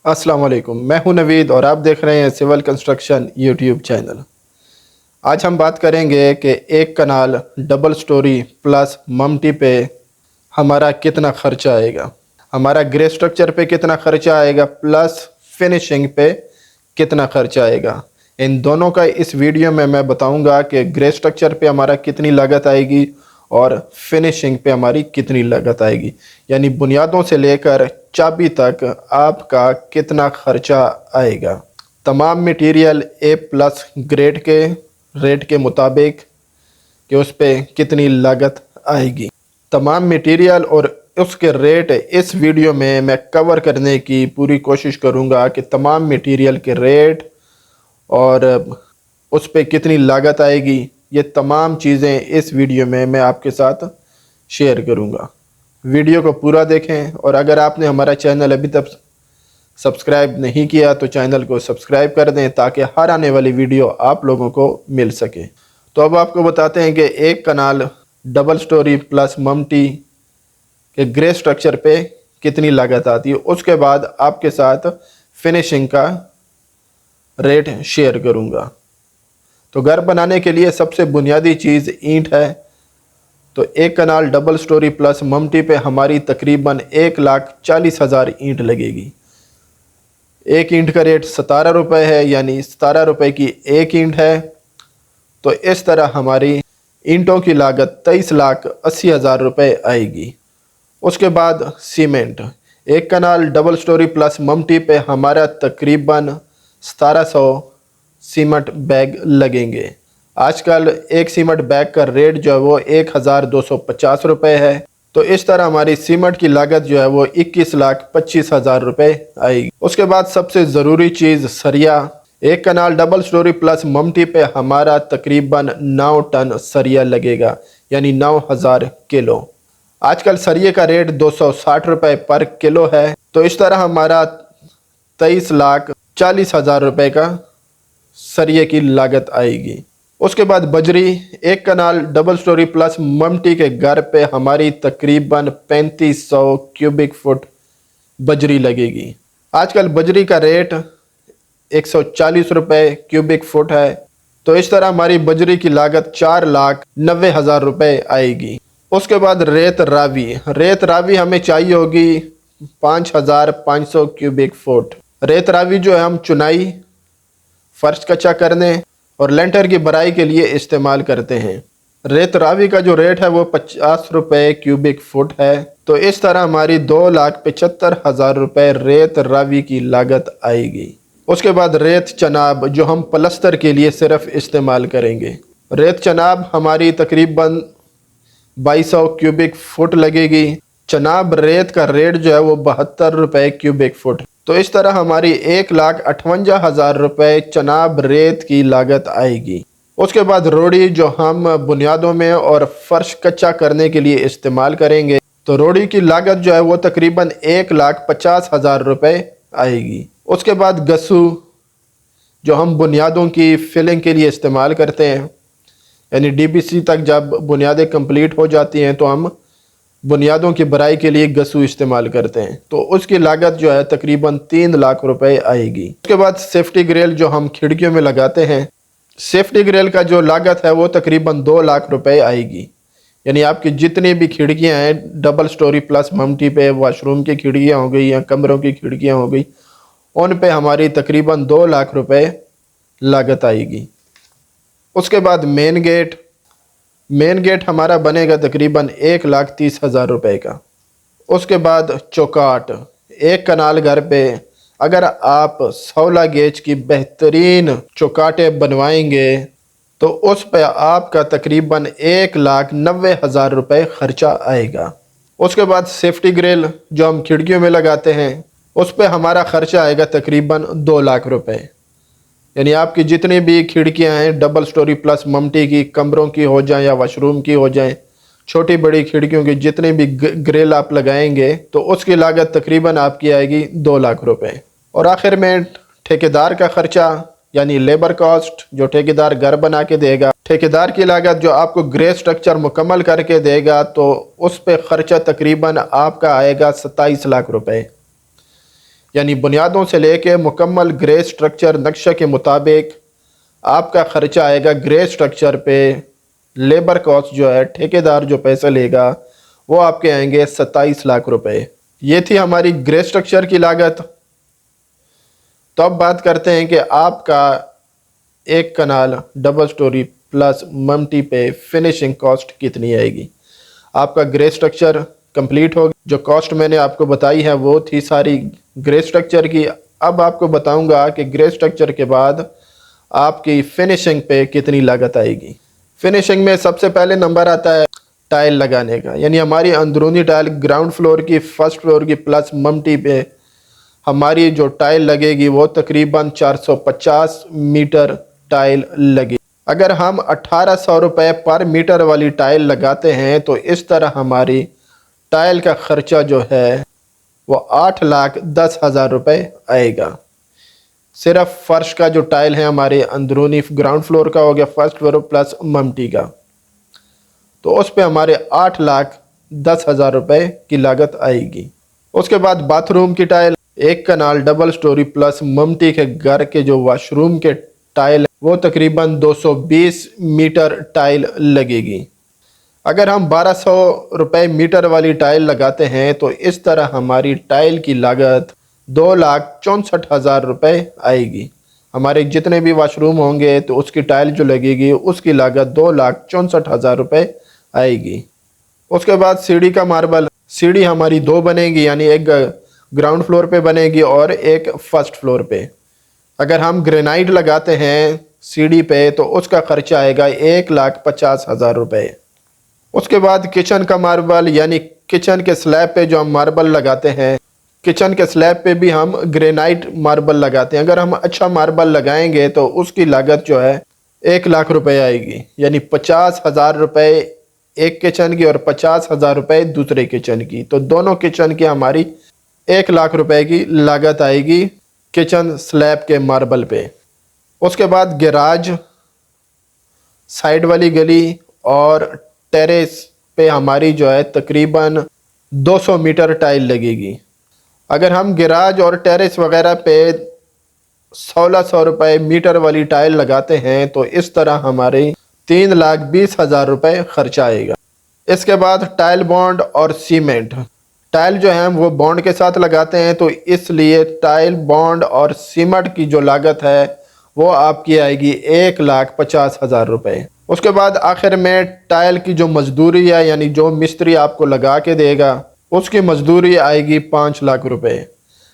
अस्सलाम वालेकुम, मैं हूं नवीद और आप देख रहे हैं सिविल कंस्ट्रक्शन यूट्यूब चैनल। आज हम बात करेंगे कि एक कनाल डबल स्टोरी प्लस ममटी पे हमारा कितना खर्चा आएगा, हमारा ग्रे स्ट्रक्चर पे कितना खर्चा आएगा, प्लस फिनिशिंग पे कितना खर्चा आएगा। इन दोनों का इस वीडियो में मैं बताऊंगा कि ग्रे स्ट्रक्चर पे हमारा कितनी लागत आएगी और फिनिशिंग पे हमारी कितनी लागत आएगी, यानी बुनियादों से लेकर चाबी तक आपका कितना खर्चा आएगा। तमाम मटेरियल ए प्लस ग्रेड के रेट के मुताबिक कि उस पर कितनी लागत आएगी। तमाम मटेरियल और उसके रेट इस वीडियो में मैं कवर करने की पूरी कोशिश करूंगा कि तमाम मटेरियल के रेट और उस पर कितनी लागत आएगी, ये तमाम चीज़ें इस वीडियो में मैं आपके साथ शेयर करूंगा। वीडियो को पूरा देखें और अगर आपने हमारा चैनल अभी तक सब्सक्राइब नहीं किया तो चैनल को सब्सक्राइब कर दें ताकि हर आने वाली वीडियो आप लोगों को मिल सके। तो अब आपको बताते हैं कि एक कनाल डबल स्टोरी प्लस ममटी के ग्रे स्ट्रक्चर पे कितनी लागत आती है। उसके बाद आपके साथ फिनिशिंग का रेट शेयर करूंगा। तो घर बनाने के लिए सबसे बुनियादी चीज़ ईंट है। तो एक कनाल डबल स्टोरी प्लस ममटी पे हमारी तकरीबन 1,40,000 ईंट लगेगी। एक ईंट का रेट 17 रुपये है, यानी 17 रुपये की एक ईंट है। तो इस तरह हमारी ईंटों की लागत 23,80,000 रुपये आएगी। उसके बाद सीमेंट, एक कनाल डबल स्टोरी प्लस ममटी पे हमारा तकरीबन 1700 सीमेंट बैग लगेंगे। आजकल एक सीमेंट बैग का रेट जो है वो 1,250 रुपये है। तो इस तरह हमारी सीमेंट की लागत जो है वो 21,25,000 रुपये आएगी। उसके बाद सबसे ज़रूरी चीज़ सरिया, एक कनाल डबल स्टोरी प्लस ममटी पे हमारा तकरीबन 9 टन सरिया लगेगा, यानी 9,000 किलो। आजकल सरिये का रेट 260 रुपये पर किलो है। तो इस तरह हमारा 23,40,000 रुपये का सरिये की लागत आएगी। उसके बाद बजरी, एक कनाल डबल स्टोरी प्लस ममटी के घर पे हमारी तकरीबन 3500 क्यूबिक फुट बजरी लगेगी। आजकल बजरी का रेट 140 रुपये क्यूबिक फुट है। तो इस तरह हमारी बजरी की लागत 4,90,000 रुपये आएगी। उसके बाद रेत रावी हमें चाहिए होगी 5,500 क्यूबिक फुट। रेत रावी जो है हम चुनाई, फर्श कच्चा करने और लेंटर की भराई के लिए इस्तेमाल करते हैं। रेत रावी का जो रेट है वो 50 रुपये क्यूबिक फुट है। तो इस तरह हमारी 2,75,000 रुपये रेत रावी की लागत आएगी। उसके बाद रेत चनाब, जो हम प्लस्तर के लिए सिर्फ इस्तेमाल करेंगे। रेत चनाब हमारी तकरीबन 2200 क्यूबिक फुट लगेगी। चनाब रेत का रेट जो है वो 72 रुपये क्यूबिक फुट। तो इस तरह हमारी 1,58,000 रुपये चनाब रेत की लागत आएगी। उसके बाद रोड़ी, जो हम बुनियादों में और फर्श कच्चा करने के लिए इस्तेमाल करेंगे। तो रोड़ी की लागत जो है वो तकरीबन 1,50,000 रुपये आएगी। उसके बाद गस्सू, जो हम बुनियादों की फिलिंग के लिए इस्तेमाल करते हैं, यानी DBC तक जब बुनियादें कंप्लीट हो जाती हैं तो हम बुनियादों की भराई के लिए गस्सू इस्तेमाल करते हैं। तो उसकी लागत जो है तकरीबन 3 लाख रुपए आएगी। उसके बाद सेफ्टी ग्रिल, जो हम खिड़कियों में लगाते हैं, सेफ्टी ग्रिल का जो लागत है वो तकरीबन 2 लाख रुपए आएगी। यानी आपकी जितनी भी खिड़कियां हैं डबल स्टोरी प्लस ममटी पे, वॉशरूम की खिड़कियां हो गई या कमरों की खिड़कियां हो गई, उन पे हमारी तकरीबन 2 लाख रुपए लागत आएगी। उसके बाद मेन गेट हमारा बनेगा तकरीबन 1,30,000 रुपये का। उसके बाद चौकाट, एक कनाल घर पे अगर आप 16 गेज की बेहतरीन चौकाटें बनवाएंगे तो उस पर आपका तकरीबन 1,90,000 रुपये खर्चा आएगा। उसके बाद सेफ्टी ग्रिल, जो हम खिड़कियों में लगाते हैं, उस पर हमारा खर्चा आएगा तकरीबन 2 लाख रुपये। यानी आपकी जितनी भी खिड़कियां हैं डबल स्टोरी प्लस ममटी की, कमरों की हो जाएं या वॉशरूम की हो जाएं, छोटी बड़ी खिड़कियों की जितनी भी ग्रिल आप लगाएंगे तो उसकी लागत तकरीबन आपकी आएगी 2 लाख रुपए। और आखिर में ठेकेदार का खर्चा, यानी लेबर कॉस्ट, जो ठेकेदार घर बना के देगा, ठेकेदार की लागत जो आपको ग्रे स्ट्रक्चर मुकम्मल करके देगा, तो उस पर खर्चा तकरीबन आपका आएगा 27 लाख रुपए। यानी बुनियादों से लेके मुकम्मल ग्रे स्ट्रक्चर नक्शे के मुताबिक आपका खर्चा आएगा ग्रे स्ट्रक्चर पे। लेबर कॉस्ट जो है, ठेकेदार जो पैसा लेगा वो आपके आएंगे 27 लाख रुपए। ये थी हमारी ग्रे स्ट्रक्चर की लागत। तो अब बात करते हैं कि आपका एक कनाल डबल स्टोरी प्लस ममटी पे फिनिशिंग कॉस्ट कितनी आएगी। आपका ग्रे स्ट्रक्चर कंप्लीट हो गया। जो कॉस्ट मैंने आपको बताई है वो थी सारी ग्रे स्ट्रक्चर की। अब आपको बताऊंगा कि ग्रे स्ट्रक्चर के बाद आपकी फिनिशिंग पे कितनी लागत आएगी। फिनिशिंग में सबसे पहले नंबर आता है टाइल लगाने का, यानी हमारी अंदरूनी टाइल ग्राउंड फ्लोर की, फर्स्ट फ्लोर की प्लस ममटी पे हमारी जो टाइल लगेगी वो तकरीबन 450 मीटर टाइल लगेगी। अगर हम 1800 रुपये पर मीटर वाली टाइल लगाते हैं तो इस तरह हमारी टाइल का खर्चा जो है वो 8,10,000 रुपये आएगा। सिर्फ फर्श का जो टाइल है हमारे अंदरूनी ग्राउंड फ्लोर का हो गया, फर्स्ट फ्लोर प्लस ममटी का, तो उस पे हमारे 8,10,000 रुपये की लागत आएगी। उसके बाद बाथरूम की टाइल, एक कनाल डबल स्टोरी प्लस ममटी के घर के जो वॉशरूम के टाइल वो तकरीबन 220 मीटर टाइल लगेगी। अगर हम 1200 रुपये मीटर वाली टाइल लगाते हैं तो इस तरह हमारी टाइल की लागत 2,64,000 रुपये आएगी। हमारे जितने भी वॉशरूम होंगे तो उसकी टाइल जो लगेगी उसकी लागत 2,64,000 रुपये आएगी। उसके बाद सीढ़ी का मार्बल, सीढ़ी हमारी दो बनेगी, यानी एक ग्राउंड फ्लोर पे बनेगी और एक फर्स्ट फ्लोर पे। अगर हम ग्रेनाइट लगाते हैं सीढ़ी पे तो उसका खर्चा आएगा 1,50,000 रुपये। उसके बाद किचन का मार्बल, यानी किचन के स्लैब पे जो हम मार्बल लगाते हैं, किचन के स्लैब पे भी हम ग्रेनाइट मार्बल लगाते हैं। अगर हम अच्छा मार्बल लगाएंगे तो उसकी लागत जो है 1 लाख रुपए आएगी, यानी 50,000 रुपये एक किचन की और 50,000 रुपये दूसरे किचन की। तो दोनों किचन की हमारी 1 लाख रुपए की लागत आएगी किचन स्लैब के मार्बल पे। उसके बाद गैराज, साइड वाली गली और टेरेस पे हमारी जो है तकरीबन 200 मीटर टाइल लगेगी। अगर हम गैराज और टेरेस वगैरह पे 1,600 रुपये मीटर वाली टाइल लगाते हैं तो इस तरह हमारे 3,20,000 रुपये खर्चा आएगा। इसके बाद टाइल बॉन्ड और सीमेंट, टाइल जो है वो बॉन्ड के साथ लगाते हैं तो इसलिए टाइल बॉन्ड और सीमेंट की जो लागत है वो आपकी आएगी 1,50,000 रुपये। उसके बाद आखिर में टाइल की जो मजदूरी है, यानी जो मिस्त्री आपको लगा के देगा उसकी मजदूरी आएगी 5 लाख रुपए।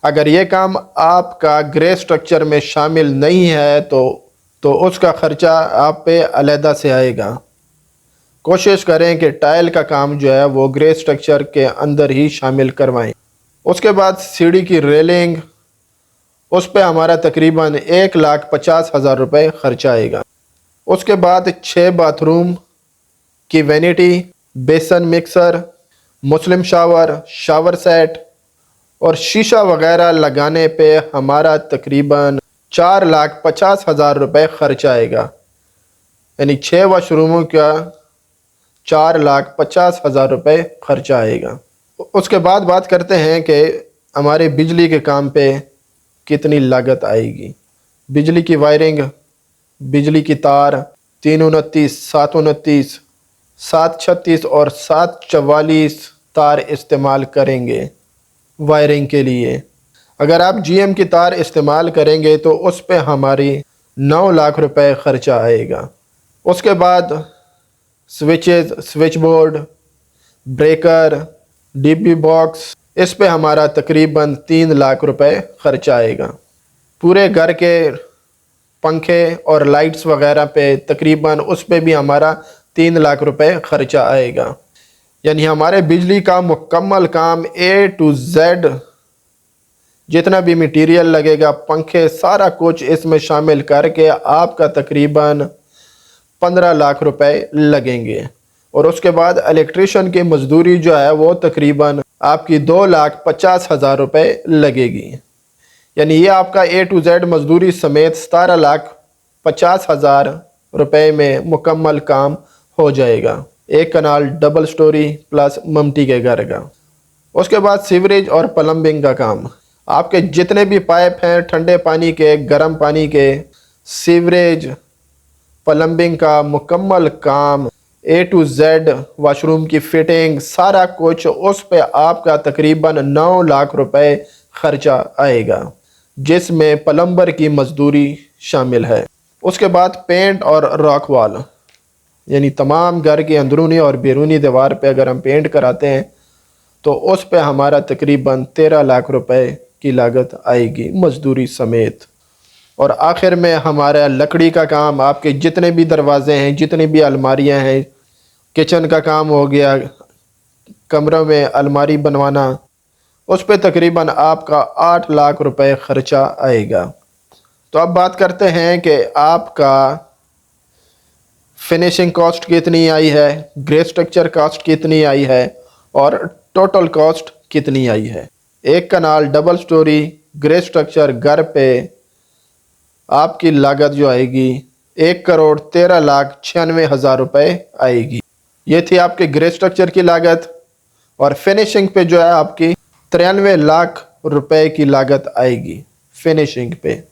अगर ये काम आपका ग्रे स्ट्रक्चर में शामिल नहीं है तो उसका खर्चा आप पे अलहदा से आएगा। कोशिश करें कि टाइल का काम जो है वो ग्रे स्ट्रक्चर के अंदर ही शामिल करवाएं। उसके बाद सीढ़ी की रेलिंग, उस पे हमारा तकरीबन 1,50,000 रुपये खर्चा आएगा। उसके बाद 6 बाथरूम की वैनिटी, बेसन mixer, Muslim shower, shower set और शीशा वगैरह लगाने पे हमारा तकरीबन 4,50,000 रुपये खर्च आएगा, यानी 6 वाशरूमों का 4,50,000 रुपये खर्चा आएगा। उसके बाद बात करते हैं कि हमारे बिजली के काम पे कितनी लागत आएगी। बिजली की वायरिंग, बिजली की तार 329, 729, 736 और 744 तार इस्तेमाल करेंगे वायरिंग के लिए। अगर आप जीएम की तार इस्तेमाल करेंगे तो उस पे हमारी 9 लाख रुपए खर्चा आएगा। उसके बाद switches, switch board, breaker, dB box, इस पे हमारा तकरीबन 3 लाख रुपए खर्चा आएगा। पूरे घर के पंखे और लाइट्स वगैरह पे तकरीबन उस पे भी हमारा 3 लाख रुपए खर्चा आएगा। यानी हमारे बिजली का मुकम्मल काम A to Z, जितना भी मटेरियल लगेगा, पंखे, सारा कुछ इसमें शामिल करके आपका तकरीबन 15 लाख रुपए लगेंगे। और उसके बाद इलेक्ट्रिशियन की मजदूरी जो है वो तकरीबन आपकी 2,50,000 रुपए लगेगी। यानी ये आपका A to Z मजदूरी समेत 17,50,000 रुपए में मुकम्मल काम हो जाएगा, एक कनाल डबल स्टोरी प्लस ममटी के घर का। उसके बाद सीवरेज और प्लम्बिंग का काम, आपके जितने भी पाइप हैं, ठंडे पानी के, गर्म पानी के, सीवरेज, प्लम्बिंग का मुकम्मल काम, A to Z, वॉशरूम की फिटिंग, सारा कुछ, उस पे आपका तकरीबन 9 लाख रुपए खर्चा आएगा, जिसमें प्लम्बर की मजदूरी शामिल है। उसके बाद पेंट और रॉक वॉल, यानी तमाम घर की अंदरूनी और बैरूनी दीवार पे अगर हम पेंट कराते हैं तो उस पे हमारा तकरीबन 13 लाख रुपए की लागत आएगी मजदूरी समेत। और आखिर में हमारा लकड़ी का काम, आपके जितने भी दरवाजे हैं, जितनी भी अलमारियां हैं, किचन का काम हो गया, कमरों में अलमारी बनवाना, उस पे तकरीबन आपका 8 लाख रुपए खर्चा आएगा। तो अब बात करते हैं कि आपका फिनिशिंग कॉस्ट कितनी आई है, ग्रे स्ट्रक्चर कॉस्ट कितनी आई है और टोटल कॉस्ट कितनी आई है। एक कनाल डबल स्टोरी ग्रे स्ट्रक्चर घर पे आपकी लागत जो आएगी 1,13,96,000 रुपये आएगी। ये थी आपके ग्रे स्ट्रक्चर की लागत। और फिनिशिंग पे जो है आपकी 93 लाख रुपए की लागत आएगी फिनिशिंग पे।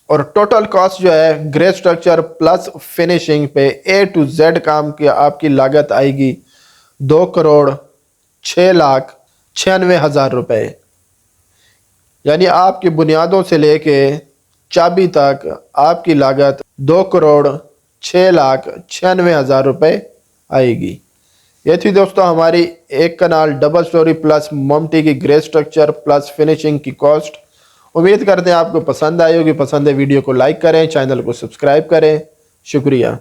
और टोटल कॉस्ट जो है ग्रे स्ट्रक्चर प्लस फिनिशिंग पे A to Z काम की आपकी लागत आएगी 2,06,96,000 रुपये। यानी आपकी बुनियादों से लेके चाबी तक आपकी लागत 2,06,96,000 रुपये आएगी। ये थी दोस्तों हमारी एक कनाल डबल स्टोरी प्लस ममटी की ग्रे स्ट्रक्चर प्लस फिनिशिंग की कॉस्ट। उम्मीद करते हैं आपको पसंद आई होगी। पसंद है वीडियो को लाइक करें, चैनल को सब्सक्राइब करें। शुक्रिया।